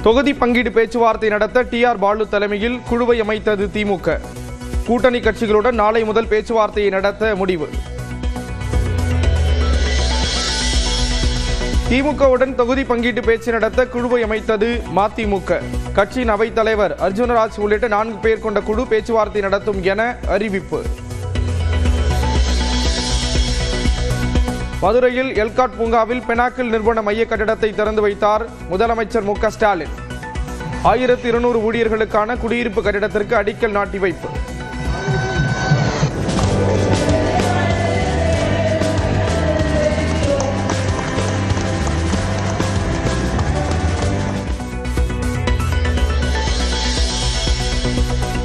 தொகுதி பங்கீடு பேச்சுவார்த்தை நடத்த டி.ஆர். பாலு தலைமையில் குழுவை அமைத்தது திமுக. கூட்டணி கட்சிகளுடன் நாளை முதல் பேச்சுவார்த்தையை நடத்த முடிவு. திமுகவுடன் தொகுதி பங்கீட்டு பேச்சு நடத்த குழுவை அமைத்தது மதிமுக. கட்சியின் அவைத் தலைவர் அர்ஜுனராஜ் உள்ளிட்ட 4 பேர் கொண்ட குழு பேச்சுவார்த்தை நடத்தும் என அறிவிப்பு. மதுரையில் எல்காட் பூங்காவில் பெனாக்கில் நிறுவன மைய கட்டடத்தை திறந்து வைத்தார் முதலமைச்சர் மு.க. ஸ்டாலின். 1200 ஊழியர்களுக்கான குடியிருப்பு கட்டிடத்திற்கு அடிக்கல் நாட்டி வைப்பு.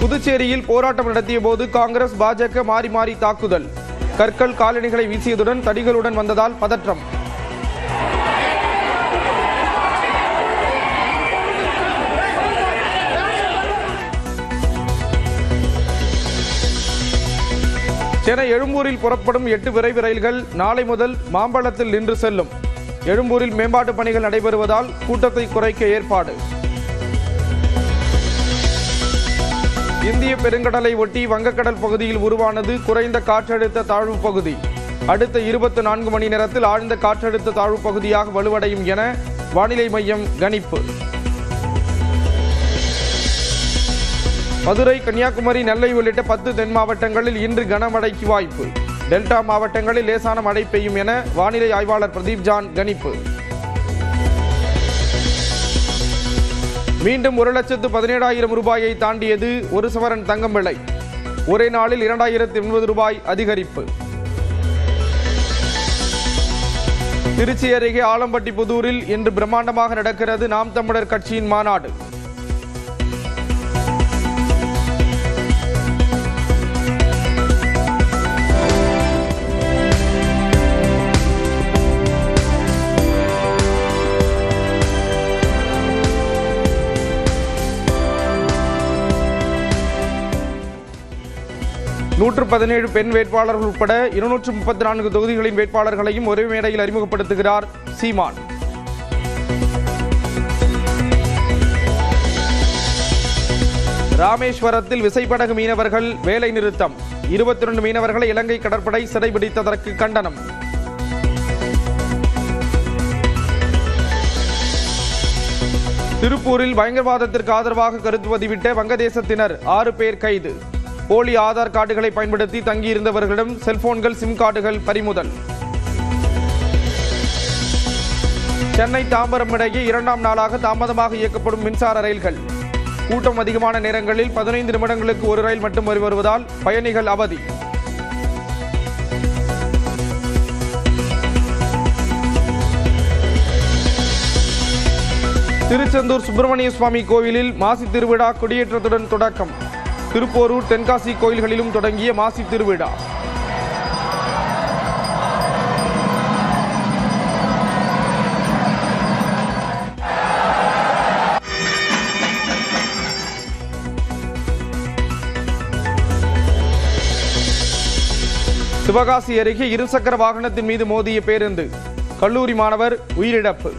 புதுச்சேரியில் போராட்டம் நடத்திய போது காங்கிரஸ் பாஜக மாறி மாறி தாக்குதல். கற்கள் காலணிகளை வீசியதுடன் தடிகளுடன் வந்ததால் பதற்றம். சென்னை எழும்பூரில் புறப்படும் 8 விரைவு ரயில்கள் நாளை முதல் மாம்பழத்தில் நின்று செல்லும். எழும்பூரில் மேம்பாட்டு பணிகள் நடைபெறுவதால் கூட்டத்தை குறைக்க ஏற்பாடு. இந்திய பெருங்கடலை ஒட்டி வங்கக்கடல் பகுதியில் உருவானது குறைந்த காற்றழுத்த தாழ்வு பகுதி. அடுத்த 24 மணி நேரத்தில் ஆழ்ந்த காற்றழுத்த தாழ்வு பகுதியாக வலுவடையும் என வானிலை மையம் கணிப்பு. மதுரை, கன்னியாகுமரி, நெல்லை உள்ளிட்ட 10 தென் மாவட்டங்களில் இன்று கனமழைக்கு வாய்ப்பு. டெல்டா மாவட்டங்களில் லேசான மழை பெய்யும் என வானிலை ஆய்வாளர் பிரதீப் ஜான் கணிப்பு. மீண்டும் 1,17,000 ரூபாயை தாண்டியது ஒரு சவரன் தங்கம் விலை. ஒரே நாளில் 2,080 ரூபாய் அதிகரிப்பு. திருச்சி அருகே ஆலம்பட்டி புதூரில் இன்று பிரம்மாண்டமாக நடக்கிறது நாம் தமிழர் கட்சியின் மாநாடு. நூற்று 17 பெண் வேட்பாளர்கள் உட்பட 234 தொகுதிகளின் வேட்பாளர்களையும் ஒரே மேடையில் அறிமுகப்படுத்துகிறார் சீமான். ராமேஸ்வரத்தில் விசைப்படகு மீனவர்கள் வேலை நிறுத்தம். 22 மீனவர்களை இலங்கை கடற்படை சிறைபிடித்ததற்கு கண்டனம். திருப்பூரில் பயங்கரவாதத்திற்கு ஆதரவாக கருத்து பதிவிட்ட வங்கதேசத்தினர் 6 பேர் கைது. போலி ஆதார் கார்டுகளை பயன்படுத்தி தங்கியிருந்தவர்களிடம் செல்போன்கள், சிம் கார்டுகள் பறிமுதல். சென்னை தாம்பரம் இடையே 2ஆம் நாளாக தாமதமாக இயக்கப்படும் மின்சார ரயில்கள். கூட்டம் அதிகமான நேரங்களில் 15 நிமிடங்களுக்கு ஒரு ரயில் மட்டும் வருவதால் பயணிகள் அவதி. திருச்செந்தூர் சுப்பிரமணிய சுவாமி கோவிலில் மாசி திருவிழா கொடியேற்றத்துடன் தொடக்கம். திருப்போரூர், தென்காசி கோயில்களிலும் தொடங்கிய மாசி திருவிழா. சிவகாசி அருகே இருசக்கர வாகனத்தின் மீது மோதிய பேருந்து. கல்லூரி மாணவர் உயிரிழப்பு.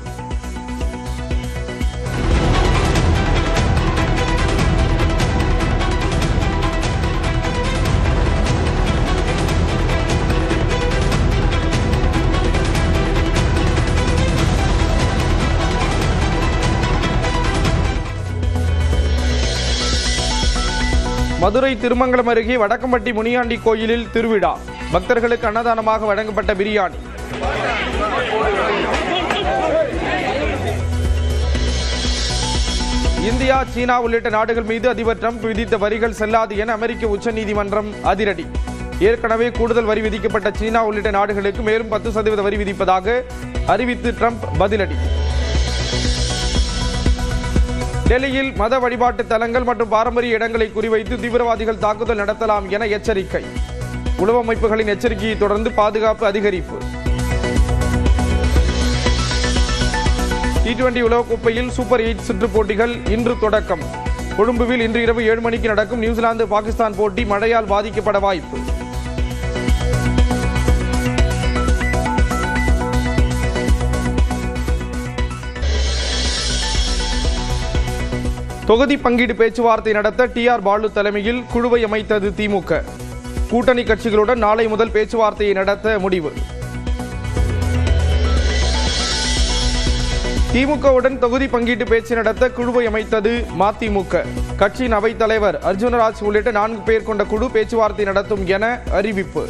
மதுரை திருமங்கலம் அருகே வடக்கம்பட்டி முனியாண்டி கோயிலில் திருவிழா. பக்தர்களுக்கு அன்னதானமாக வழங்கப்பட்ட பிரியாணி. இந்தியா, சீனா உள்ளிட்ட நாடுகள் மீது அதிபர் டிரம்ப் விதித்த வரிகள் செல்லாது என அமெரிக்க உச்சநீதிமன்றம் அதிரடி. ஏற்கனவே கூடுதல் வரி விதிக்கப்பட்ட சீனா உள்ளிட்ட நாடுகளுக்கு மேலும் 10% வரி விதிப்பதாக அறிவித்து டிரம்ப் பதிலடி. டெல்லியில் மத வழிபாட்டு தலங்கள் மற்றும் பாரம்பரிய இடங்களை குறிவைத்து தீவிரவாதிகள் தாக்குதல் நடத்தலாம் என எச்சரிக்கை. உளவு அமைப்புகளின் எச்சரிக்கையை தொடர்ந்து பாதுகாப்பு அதிகரிப்பு. T20 உலகக்கோப்பையில் சூப்பர் 8 சுற்று போட்டிகள் இன்று தொடக்கம். கொழும்புவில் இன்று இரவு 7 மணிக்கு நடக்கும் நியூசிலாந்து பாகிஸ்தான் போட்டி மழையால் பாதிக்கப்பட வாய்ப்பு. தொகுதி பங்கீடு பேச்சுவார்த்தை நடத்த TR பாலு தலைமையில் குழுவை அமைத்தது திமுக. கூட்டணி கட்சிகளுடன் நாளை முதல் பேச்சுவார்த்தையை நடத்த முடிவு. திமுகவுடன் தொகுதி பங்கீட்டு பேச்சு நடத்த குழுவை அமைத்தது மதிமுக. கட்சியின் அவைத் தலைவர் அர்ஜுனராஜ் உள்ளிட்ட 4 பேர் கொண்ட குழு பேச்சுவார்த்தை நடத்தும் என அறிவிப்பு.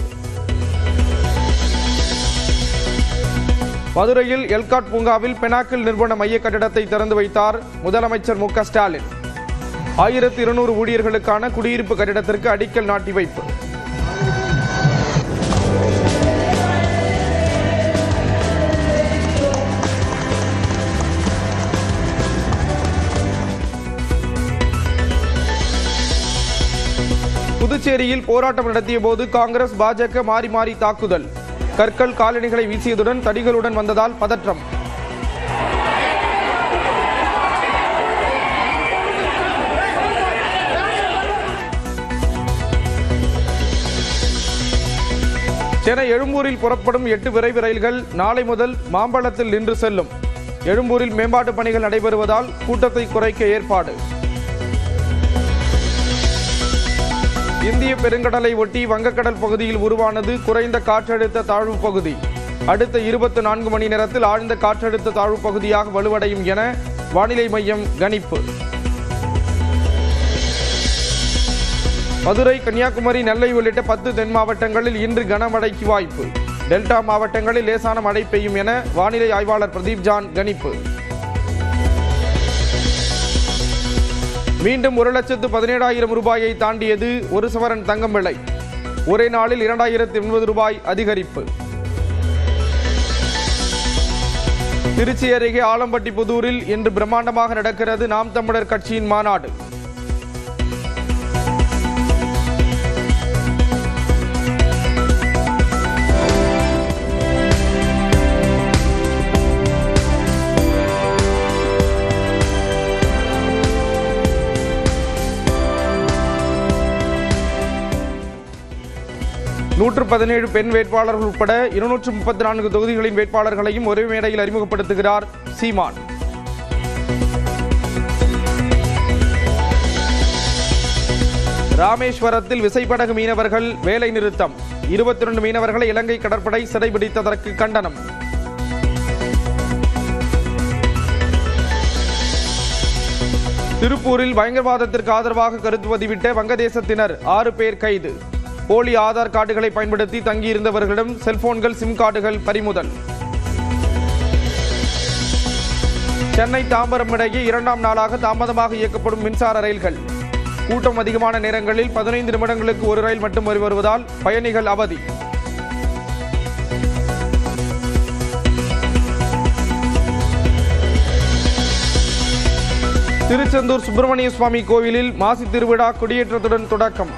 மதுரையில் எல்காட் பூங்காவில் பெனாக்கில் நிறுவன மைய கட்டிடத்தை திறந்து வைத்தார் முதலமைச்சர் மு க ஸ்டாலின். 1200 ஊழியர்களுக்கான குடியிருப்பு கட்டிடத்திற்கு அடிக்கல் நாட்டி வைப்பு. புதுச்சேரியில் போராட்டம் நடத்திய போது காங்கிரஸ் பாஜக மாறி மாறி தாக்குதல். கற்கள் காலணிகளை வீசியதுடன் தடிகளுடன் வந்ததால் பதற்றம். சென்னை எழும்பூரில் புறப்படும் 8 விரைவு ரயில்கள் நாளை முதல் மாம்பழத்தில் நின்று செல்லும். எழும்பூரில் மேம்பாட்டு பணிகள் நடைபெறுவதால் கூட்டத்தை குறைக்க ஏற்பாடு. இந்திய பெருங்கடலை ஒட்டி வங்கக்கடல் பகுதியில் உருவானது குறைந்த காற்றழுத்த தாழ்வு பகுதி. அடுத்த 24 மணி நேரத்தில் ஆழ்ந்த காற்றழுத்த தாழ்வு பகுதியாக வலுவடையும் என வானிலை மையம் கணிப்பு. மதுரை, கன்னியாகுமரி, நெல்லை உள்ளிட்ட 10 தென் மாவட்டங்களில் இன்று கனமழைக்கு வாய்ப்பு. டெல்டா மாவட்டங்களில் லேசான மழை பெய்யும் என வானிலை ஆய்வாளர் பிரதீப் ஜான் கணிப்பு. மீண்டும் 1,17,000 ரூபாயை தாண்டியது ஒரு சவரன் தங்கம் விலை. ஒரே நாளில் 2,080 ரூபாய் அதிகரிப்பு. திருச்சி அருகே ஆலம்பட்டி புதூரில் இன்று பிரம்மாண்டமாக நடக்கிறது நாம் தமிழர் கட்சியின் மாநாடு. நூற்று 17 பெண் வேட்பாளர்கள் உட்பட 234 தொகுதிகளின் வேட்பாளர்களையும் ஒரே மேடையில் அறிமுகப்படுத்துகிறார் சீமான். ராமேஸ்வரத்தில் விசைப்படகு மீனவர்கள் வேலை நிறுத்தம். 22 மீனவர்களை இலங்கை கடற்படை சிறைபிடித்ததற்கு கண்டனம். திருப்பூரில் பயங்கரவாதத்திற்கு ஆதரவாக கருத்து பதிவிட்ட வங்கதேசத்தினர் 6 பேர் கைது. போலி ஆதார் கார்டுகளை பயன்படுத்தி தங்கியிருந்தவர்களிடம் செல்போன்கள், சிம் கார்டுகள் பறிமுதல். சென்னை தாம்பரம் இடையே 2ஆம் நாளாக தாமதமாக இயக்கப்படும் மின்சார ரயில்கள். கூட்டம் அதிகமான நேரங்களில் 15 நிமிடங்களுக்கு ஒரு ரயில் மட்டும் வருவதால் பயணிகள் அவதி. திருச்செந்தூர் சுப்பிரமணிய சுவாமி கோவிலில் மாசி திருவிழா கொடியேற்றத்துடன் தொடக்கம்.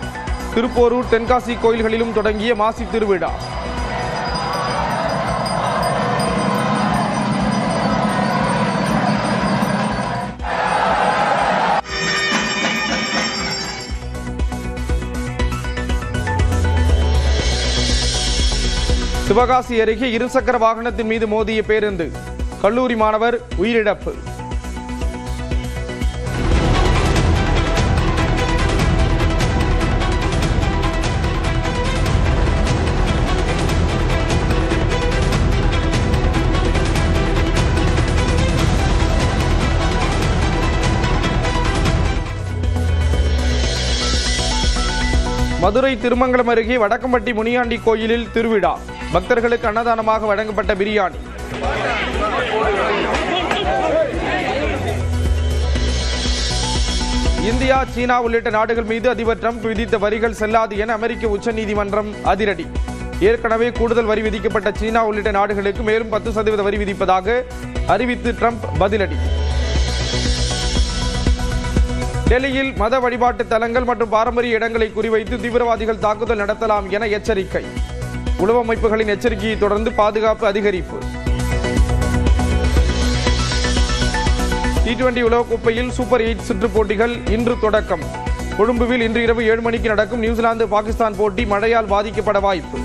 திருப்போரூர், தென்காசி கோயில்களிலும் தொடங்கிய மாசி திருவிழா. சிவகாசி அருகே இருசக்கர வாகனத்தின் மீது மோதிய பேருந்து. கல்லூரி மாணவர் உயிரிழப்பு. மதுரை திருமங்கலம் அருகே வடக்கம்பட்டி முனியாண்டி கோயிலில் திருவிழா. பக்தர்களுக்கு அன்னதானமாக வழங்கப்பட்ட பிரியாணி. இந்தியா, சீனா உள்ளிட்ட நாடுகள் மீது அதிபர் டிரம்ப் விதித்த வரிகள் செல்லாது என அமெரிக்க உச்சநீதிமன்றம் அதிரடி. ஏற்கனவே கூடுதல் வரி விதிக்கப்பட்ட சீனா உள்ளிட்ட நாடுகளுக்கு மேலும் 10% வரி விதிப்பதாக அறிவித்து டிரம்ப் பதிலடி. டெல்லியில் மத வழிபாட்டு தலங்கள் மற்றும் பாரம்பரிய இடங்களை குறிவைத்து தீவிரவாதிகள் தாக்குதல் நடத்தலாம் என எச்சரிக்கை. உளவு அமைப்புகளின் எச்சரிக்கையை தொடர்ந்து பாதுகாப்பு அதிகரிப்பு. T20 உலகக்கோப்பையில் சூப்பர் 8 சுற்று போட்டிகள் இன்று தொடக்கம். கொழும்புவில் இன்று இரவு 7 மணிக்கு நடக்கும் நியூசிலாந்து பாகிஸ்தான் போட்டி மழையால் பாதிக்கப்பட வாய்ப்பு.